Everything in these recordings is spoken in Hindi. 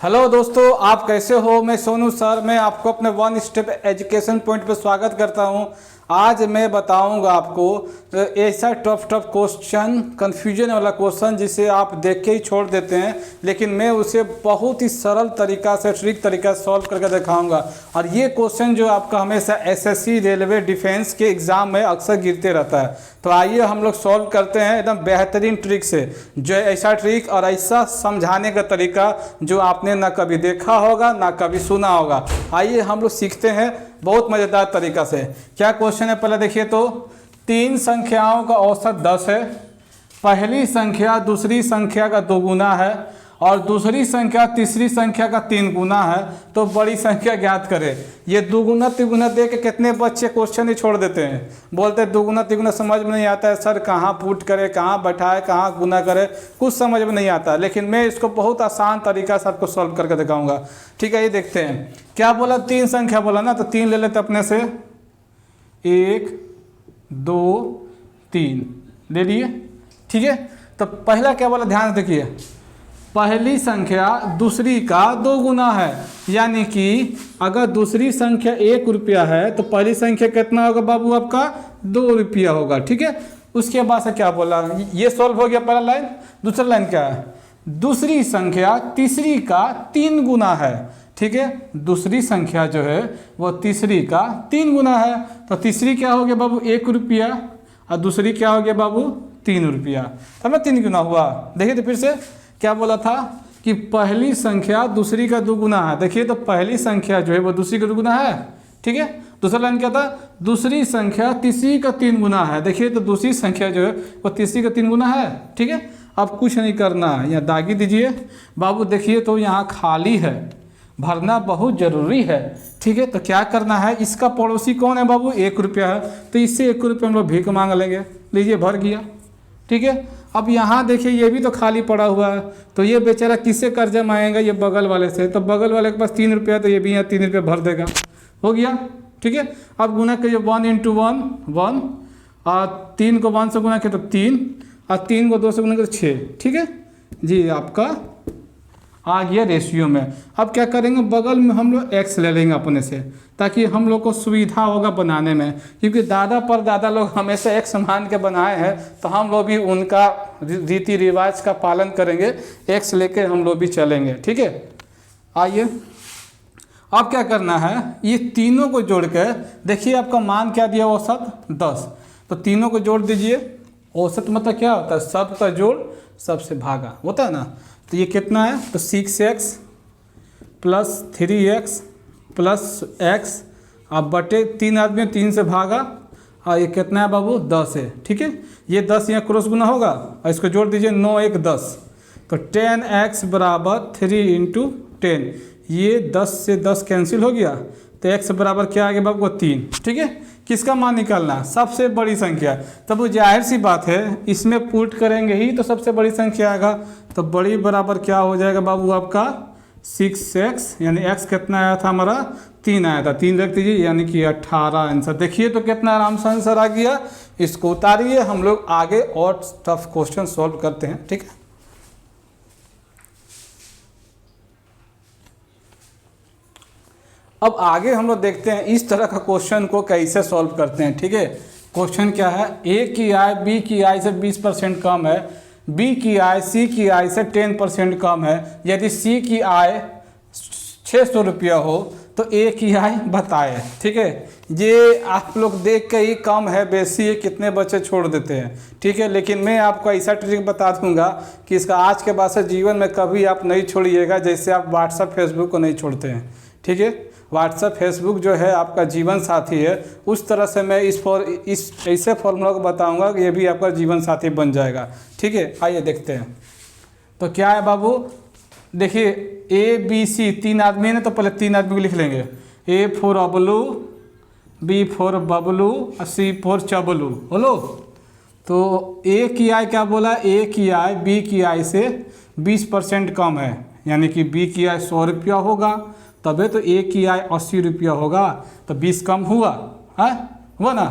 हेलो दोस्तों, आप कैसे हो। मैं सोनू सर, मैं आपको अपने वन स्टेप एजुकेशन पॉइंट पर स्वागत करता हूं। आज मैं बताऊंगा आपको ऐसा टफ क्वेश्चन, कन्फ्यूजन वाला क्वेश्चन जिसे आप देख के ही छोड़ देते हैं, लेकिन मैं उसे बहुत ही सरल तरीका से, ट्रिक तरीका से सॉल्व करके दिखाऊंगा। और ये क्वेश्चन जो आपका हमेशा एसएससी, रेलवे, डिफेंस के एग्जाम में अक्सर गिरते रहता है। तो आइए हम लोग सॉल्व करते हैं एकदम बेहतरीन ट्रिक से, जो ऐसा ट्रिक और ऐसा समझाने का तरीका जो आपने ना कभी देखा होगा ना कभी सुना होगा। आइए हम लोग सीखते हैं बहुत मज़ेदार तरीका से। क्या क्वेश्चन है पहले देखिए तो, तीन संख्याओं का औसत 10 है। पहली संख्या दूसरी संख्या का 2 गुना है और दूसरी संख्या तीसरी संख्या का 3 गुना है, तो बड़ी संख्या ज्ञात करें। ये 2 गुना 3 गुना दे के कितने बच्चे क्वेश्चन ही छोड़ देते हैं, बोलते हैं 2 गुना 3 गुना समझ में नहीं आता है सर, कहाँ पुट करे, कहाँ बैठाए, कहाँ गुना करे, कुछ समझ में नहीं आता। लेकिन मैं इसको बहुत आसान तरीका से आपको सॉल्व करके दिखाऊंगा। ठीक है, ये देखते हैं क्या बोला। 3 संख्या बोला ना, तो 3 ले लेते अपने से, 1 2 3 ले लिए। ठीक है, तो पहला क्या बोला, ध्यान से देखिए, पहली संख्या दूसरी का 2 गुना है, यानी कि अगर दूसरी संख्या 1 रुपया है तो पहली संख्या कितना होगा बाबू, आपका 2 रुपया होगा। ठीक है, उसके बाद से क्या बोला, ये सॉल्व हो गया पहला लाइन। दूसरा लाइन क्या है, दूसरी संख्या तीसरी का 3 गुना है। ठीक है, दूसरी संख्या जो है वो तीसरी का 3 गुना है, तो तीसरी क्या हो गया बाबू, 1 रुपया, और दूसरी क्या हो गया बाबू, 3 रुपया। तब ना 3 गुना हुआ। देखिए तो फिर से क्या बोला था कि पहली संख्या दूसरी का 2 गुना है। देखिए तो पहली संख्या जो है वो दूसरी का 2 गुना है। ठीक है, दूसरा लाइन क्या था, दूसरी संख्या तीसरी का 3 गुना है। देखिए तो दूसरी संख्या जो है वो तीसरी का 3 गुना है। ठीक है, अब कुछ नहीं करना है, यहाँ दागी दीजिए बाबू। देखिए तो यहाँ खाली है, भरना बहुत जरूरी है। ठीक है, तो क्या करना है, इसका पड़ोसी कौन है बाबू, 1 रुपया है, तो इससे 1 रुपया हम लोग भीख मांग लेंगे। लीजिए, भर गया। ठीक है, अब यहाँ देखिए ये भी तो खाली पड़ा हुआ है, तो ये बेचारा किससे कर्जा मांगेगा, ये बगल वाले से। तो बगल वाले के पास 3 रुपया, तो ये भी यहाँ 3 रुपया भर देगा। हो गया। ठीक है, अब गुना करिए, 1 × 1 1, और 3 को 1 से गुना किया तो 3, और 3 को 2 से गुना किया तो 6। ठीक है जी, आपका आ गया रेशियो में। अब क्या करेंगे, बगल में हम लोग x ले लेंगे अपने से, ताकि हम लोग को सुविधा होगा बनाने में, क्योंकि दादा पर दादा लोग हमेशा x मान के बनाए हैं, तो हम लोग भी उनका रीति रिवाज का पालन करेंगे, x लेके हम लोग भी चलेंगे। ठीक है, आइए अब क्या करना है, ये तीनों को जोड़ के देखिए आपका मान क्या दिया, औसत 10, तो तीनों को जोड़ दीजिए। औसत मतलब क्या होता है, सबका जोड़ सबसे भागा होता है ना। तो ये कितना है, तो 6x + 3x + x, अब बटे 3 आदमी 3 से भागा, और ये कितना है बाबू, 10 है। ठीक है, ये 10 यहाँ क्रॉस गुना होगा, और इसको जोड़ दीजिए, 9 1 10, तो 10x = 3 × 10। ये 10 से 10 कैंसिल हो गया, तो x बराबर क्या आ गया बाबू, 3। ठीक है, किसका मान निकालना, सबसे बड़ी संख्या। तब वो जाहिर सी बात है, इसमें पुट करेंगे ही तो सबसे बड़ी संख्या आएगा। तो बड़ी बराबर क्या हो जाएगा बाबू, आपका 6x, यानी x कितना आया था हमारा, 3 आया था, 3 रख दीजिए, यानी कि 18 आंसर। देखिए तो कितना आराम से आंसर आ गया। इसको उतारिए, हम लोग आगे और टफ क्वेश्चन सॉल्व करते हैं। ठीक है, अब आगे हम लोग देखते हैं इस तरह का क्वेश्चन को कैसे सॉल्व करते हैं। ठीक है, क्वेश्चन क्या है, ए की आय बी की आय से 20% कम है, बी की आय सी की आय से 10% कम है। यदि सी की आय 600 रुपया हो तो ए की आय बताए। ठीक है, ये आप लोग देख के ही कम है बेसी है कितने बच्चे छोड़ देते हैं। ठीक है, लेकिन मैं आपको ऐसा ट्रिक बता दूंगा कि इसका आज के बाद से जीवन में कभी आप नहीं छोड़िएगा, जैसे आप व्हाट्सअप फेसबुक को नहीं छोड़ते हैं। ठीक है, व्हाट्सअप फेसबुक जो है आपका जीवन साथी है, उस तरह से मैं इस ऐसे फॉर्मूला को बताऊंगा कि ये भी आपका जीवन साथी बन जाएगा। ठीक है, आइए देखते हैं। तो क्या है बाबू, देखिए ए बी सी 3 आदमी है ना, तो पहले 3 आदमी को लिख लेंगे, A for Ablu, B for Bablu, C for Chablu. बोलो, तो ए की आय क्या बोला, ए की आय बी की आय से 20% कम है, यानी कि बी की आय 100 रुपया होगा, तबे तो ए की आय 80 रुपया होगा, तो 20 कम हुआ है, हुआ ना।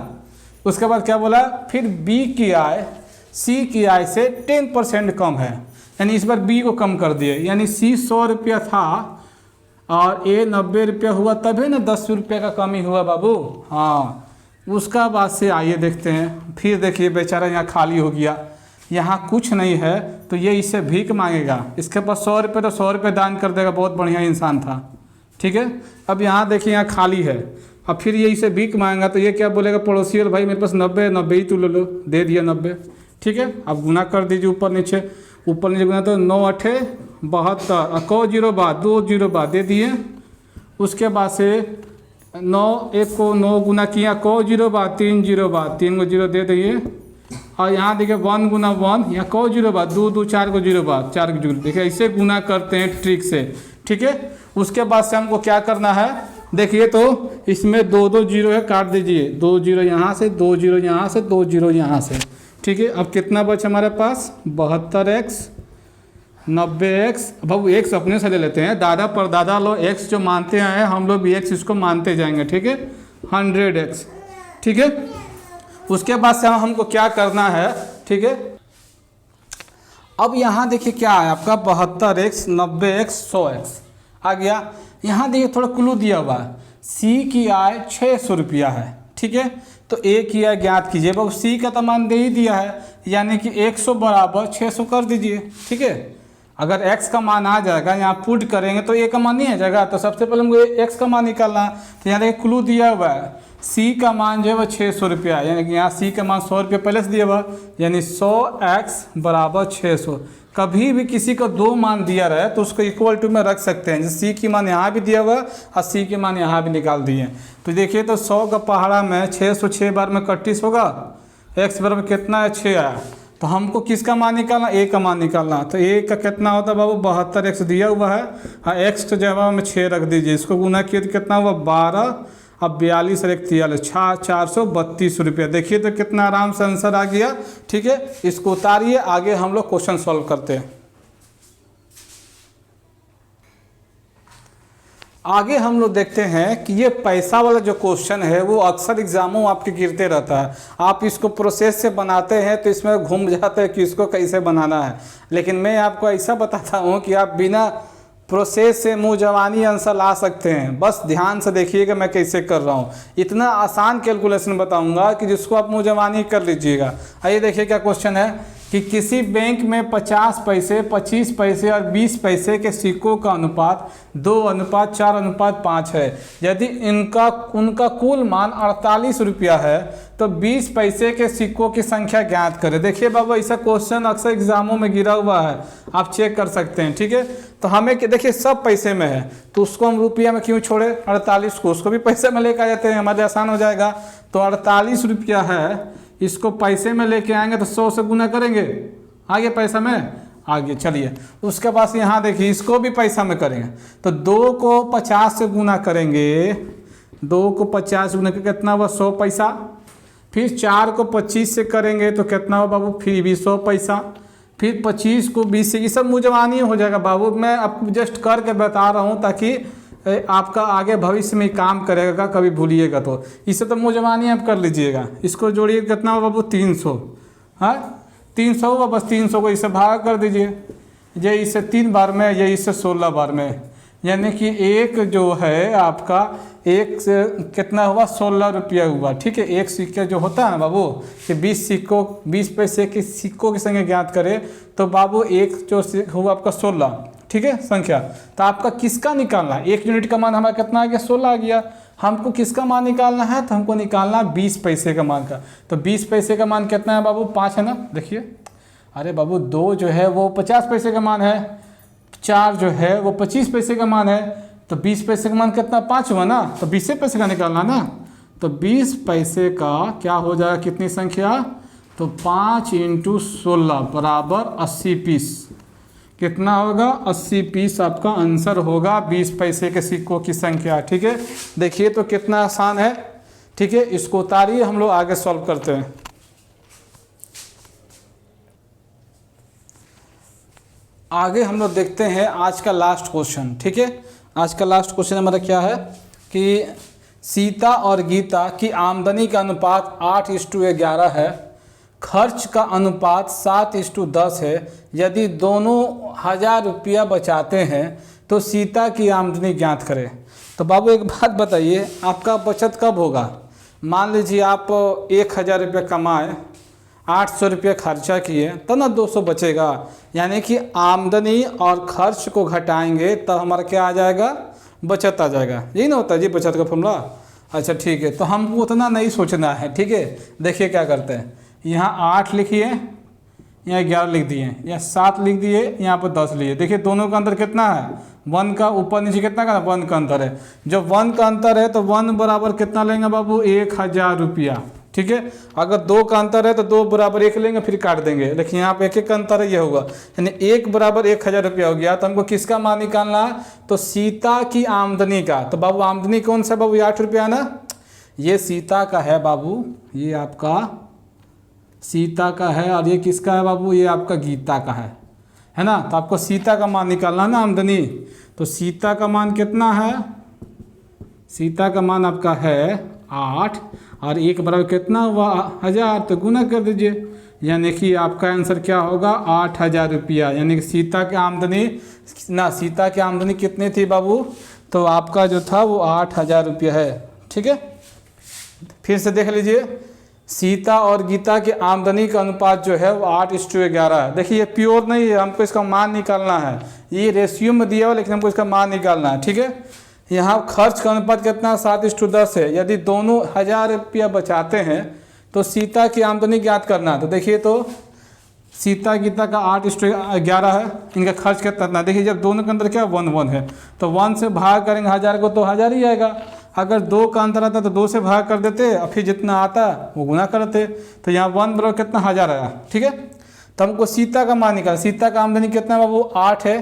उसके बाद क्या बोला, फिर बी की आय सी की आय से 10% कम है, यानी इस बार बी को कम कर दिए, यानी सी 100 रुपया था और ए 90 रुपया हुआ, तभी ना 10 रुपये का कमी हुआ बाबू। हाँ, उसका बाद से आइए देखते हैं। फिर देखिए बेचारा यहाँ खाली हो गया, यहाँ कुछ नहीं है तो ये इससे भीख मांगेगा। इसके पास 100 रुपये, तो 100 रुपये दान कर देगा, बहुत बढ़िया इंसान था। ठीक है, अब यहाँ देखिए यहाँ खाली है, अब फिर ये इसे भीख मांगेगा तो ये क्या बोलेगा, पड़ोसी और भाई मेरे पास 90 ही तू ले लो, दे दिया 90। ठीक है, अब गुना कर दीजिए ऊपर नीचे गुना, तो 9 8 72, को 0 बाद 2 0 बाद दे दिए। उसके बाद से 9 1 को 9 गुना किया, को 0 बाद 3 0 बाद 3 को 0 दे दिए। और यहाँ देखिए 1 गुना 1, यहाँ को 0 बाद 2 2 4 को 0 बाद 4 को 0, देखिए ऐसे गुना करते हैं ट्रिक से। ठीक है, उसके बाद से हमको क्या करना है, देखिए तो इसमें 2 2 0 है, काट दीजिए, 2 0 यहाँ से, 2 0 यहाँ से, 2 0 यहाँ से। ठीक है, अब कितना बचा हमारे पास, 72x 90x। अब x अपने से ले लेते हैं, दादा परदादा लोग x जो मानते हैं हम लोग भी x इसको मानते जाएंगे। ठीक है, 100x। ठीक है, उसके बाद से हमको क्या करना है। ठीक है, अब यहाँ देखिए क्या है आपका 72x 90x 100x आ गया। यहाँ देखिए थोड़ा क्लू दिया हुआ है, सी की आय 600 रुपया है। ठीक है, तो ए की आय ज्ञात कीजिए, बाबू सी का तो मान दे ही दिया है, यानी कि 100 बराबर 600 कर दीजिए। ठीक है, अगर x का मान आ जाएगा, यहाँ पुट करेंगे तो a का मान नहीं आ जाएगा, तो सबसे पहले हमको x का मान निकालना है। तो यहाँ देखिए क्लू दिया हुआ है, c का मान जो है वह 600 रुपया, यानी कि यहाँ c का मान 100 रुपये पहले से दिया हुआ, यानी 100x बराबर 600। कभी भी किसी को 2 मान दिया रहे तो उसको इक्वल टू में रख सकते हैं, जैसे c की मान यहाँ भी दिया हुआ और c के मान यहाँ भी निकाल दिए। तो देखिए तो 100 का पहाड़ा में 606 बार में 31 होगा, x बराबर कितना है 6 आया, तो हमको किसका मान निकालना, a का मान निकालना। तो a का कितना होता है बाबू, 72x दिया हुआ है, हाँ x के जवाब में 6 रख दीजिए, इसको गुना किए तो कितना हुआ 12, अब 42 और 1 43, 432 रुपया। देखिए तो कितना आराम से आंसर आ गया। ठीक है, इसको उतारिए, आगे हम लोग क्वेश्चन सॉल्व करते हैं। आगे हम लोग देखते हैं कि ये पैसा वाला जो क्वेश्चन है वो अक्सर एग्जामों आपके गिरते रहता है। आप इसको प्रोसेस से बनाते हैं तो इसमें घूम जाते हैं कि इसको कैसे बनाना है, लेकिन मैं आपको ऐसा बताता हूँ कि आप बिना प्रोसेस से मुँह जवानी आंसर ला सकते हैं। बस ध्यान से देखिएगा मैं कैसे कर रहा हूँ, इतना आसान कैलकुलेशन बताऊँगा कि जिसको आप मुँह जवानी कर लीजिएगा। आइए देखिए क्या क्वेश्चन है कि किसी बैंक में 50 पैसे, 25 पैसे और 20 पैसे के सिक्कों का अनुपात 2:4:5 है। यदि उनका कुल मान 48 रुपया है तो 20 पैसे के सिक्कों की संख्या ज्ञात करें। देखिए बाबा ऐसा क्वेश्चन अक्सर एग्जामों में गिरा हुआ है, आप चेक कर सकते हैं। ठीक है, तो हमें देखिए सब पैसे में है तो उसको हम रुपया में क्यों छोड़े, 48 को उसको भी पैसे में लेकर आ जाते हैं, हमारे आसान हो जाएगा। तो 48 रुपया है, इसको पैसे में लेके आएंगे तो 100 से गुना करेंगे, आगे पैसा में आगे। चलिए उसके बाद यहाँ देखिए इसको भी पैसा में करेंगे तो 2 को 50 से गुना करेंगे, 2 को 50 गुना करके कितना हुआ 100 पैसा। फिर 4 को 25 से करेंगे तो कितना हुआ बाबू, फिर भी 100 पैसा। फिर 25 को 20 से, ये सब मुझवानी हो जाएगा बाबू, मैं आपको जस्ट करके बता रहा हूँ ताकि आपका आगे भविष्य में काम करेगा, कभी भूलिएगा तो। इससे तो मुझवानी आप कर लीजिएगा। इसको जोड़िए कितना हुआ बाबू 300, हाँ 300 हुआ, बस 300 को इससे भाग कर दीजिए, ये इससे 3 बार में, ये इससे 16 बार में, यानी कि एक जो है आपका एक से कितना हुआ 16 रुपया हुआ। ठीक है, एक सिक्का जो होता है ना बाबू कि 20 पैसे के सिक्कों की संख्या ज्ञात करें तो बाबू एक जो हुआ आपका 16, ठीक है संख्या। तो आपका किसका निकालना है, 1 यूनिट का मान हमारा कितना आ गया 16 आ गया। हमको किसका मान निकालना है, तो हमको निकालना है 20 पैसे का मान का। तो 20 पैसे का मान कितना है बाबू 5 है ना, देखिए अरे बाबू 2 जो है वो 50 पैसे का मान है, 4 जो है वो 25 पैसे का मान है, तो 20 पैसे का मान कितना 5 हुआ ना, तो 20 पैसे का निकालना ना। तो 20 पैसे का क्या हो जाएगा कितनी संख्या, तो 5 × 16 बराबर 80 पीस। कितना होगा 80 पीस आपका आंसर होगा 20 पैसे के सिक्कों की संख्या। ठीक है, देखिए तो कितना आसान है। ठीक है, इसको उतारिए, हम लोग आगे सॉल्व करते हैं। आगे हम लोग देखते हैं आज का लास्ट क्वेश्चन। ठीक है, आज का लास्ट क्वेश्चन हमारा क्या है कि सीता और गीता की आमदनी का अनुपात 8:11 है। खर्च का अनुपात 7:10 है, यदि दोनों 1000 रुपया बचाते हैं तो सीता की आमदनी ज्ञात करें। तो बाबू एक बात बताइए, आपका बचत कब होगा? मान लीजिए आप 1000 रुपया कमाए, 800 रुपया खर्चा किए, तब ना 200 बचेगा। यानी कि आमदनी और खर्च को घटाएंगे तब हमारा क्या आ जाएगा? बचत आ जाएगा। यही ना होता है जी बचत का फॉर्मूला। अच्छा ठीक है, तो हमको उतना नहीं सोचना है। ठीक है, देखिए क्या करते हैं, यहाँ 8 लिखिए, यहाँ 11 लिख दिए, यहाँ 7 लिख दिए, यहाँ पर 10 लिए। देखिए दोनों का अंतर कितना है? 1 का ऊपर नीचे कितना का? 1 का अंतर है। जब 1 का अंतर है तो 1 बराबर कितना लेंगे बाबू? 1000 रुपया। ठीक है, अगर 2 का अंतर है तो 2 बराबर 1 लेंगे, फिर काट देंगे। लेकिन यहाँ पे 1 का अंतर है, ये होगा, यानी 1 बराबर 1000 रुपया हो गया। तो हमको किसका मान निकालना है? तो सीता की आमदनी का। तो बाबू आमदनी कौन सा बाबू? 8 रुपया ना, ये सीता का है बाबू, ये आपका सीता का है, और ये किसका है बाबू? ये आपका गीता का है ना। तो आपको सीता का मान निकालना है ना, आमदनी। तो सीता का मान कितना है? सीता का मान आपका है 8, और 1 बराबर कितना हुआ? 1000, तो गुना कर दीजिए, यानी कि आपका आंसर क्या होगा? 8000 रुपया। यानी कि सीता की आमदनी ना, सीता की आमदनी कितनी थी बाबू? तो आपका जो था वो 8000 रुपया है। ठीक है, फिर से देख लीजिए, सीता और गीता की आमदनी का अनुपात जो है वो 8:11 है। देखिए ये प्योर नहीं है, हमको इसका मान निकालना है। ये रेशियो में दिया हुआ, लेकिन हमको इसका मान निकालना है। ठीक है, यहाँ खर्च का अनुपात कितना? 7:10 है। यदि दोनों 1000 रुपया बचाते हैं तो सीता की आमदनी ज्ञात करना। तो देखिए, तो सीता गीता का 8:11 है, इनका खर्च कितना? देखिए जब दोनों के अंदर क्या 1 है, तो 1 से भाग करेंगे 1000 को तो 1000 ही आएगा। अगर 2 का अंतर आता तो 2 से भाग कर देते, और फिर जितना आता वो गुना करते। तो यहाँ 1 बराबर कितना? 1000 आया। ठीक है, तो हमको सीता का मान निकाल। सीता का आमदनी कितना बाबू? 8 है,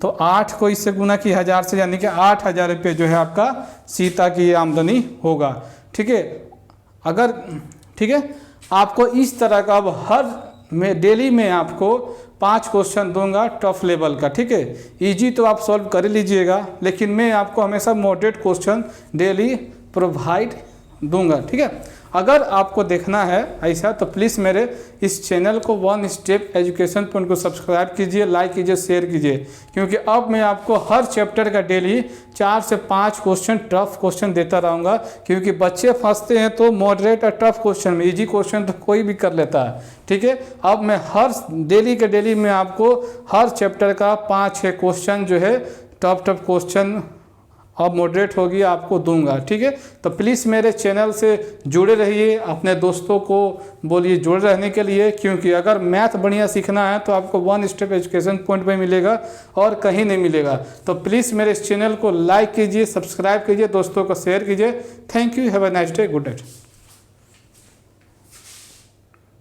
तो 8 को इससे गुना की 1000 से, यानी कि 8000 रुपये जो है आपका सीता की आमदनी होगा। ठीक है, अगर ठीक है, आपको इस तरह का अब हर में डेली में आपको 5 क्वेश्चन दूंगा टफ लेवल का। ठीक है, इजी तो आप सॉल्व कर लीजिएगा, लेकिन मैं आपको हमेशा मॉडरेट क्वेश्चन डेली प्रोवाइड दूंगा। ठीक है, अगर आपको देखना है ऐसा तो प्लीज़ मेरे इस चैनल को वन स्टेप एजुकेशन पॉइंट को सब्सक्राइब कीजिए, लाइक कीजिए, शेयर कीजिए, क्योंकि अब मैं आपको हर चैप्टर का डेली 4 से 5 क्वेश्चन टफ क्वेश्चन देता रहूँगा। क्योंकि बच्चे फंसते हैं तो मॉडरेट और टफ क्वेश्चन में, इजी क्वेश्चन तो कोई भी कर लेता है। ठीक है, अब मैं हर डेली के डेली में आपको हर चैप्टर का 5-6 क्वेश्चन जो है टफ क्वेश्चन अब मॉडरेट होगी आपको दूंगा। ठीक है, तो प्लीज़ मेरे चैनल से जुड़े रहिए, अपने दोस्तों को बोलिए जुड़े रहने के लिए, क्योंकि अगर मैथ बढ़िया सीखना है तो आपको वन स्टेप एजुकेशन पॉइंट पे मिलेगा और कहीं नहीं मिलेगा। तो प्लीज़ मेरे इस चैनल को लाइक कीजिए, सब्सक्राइब कीजिए, दोस्तों को शेयर कीजिए। Thank you, have a nice day, good night.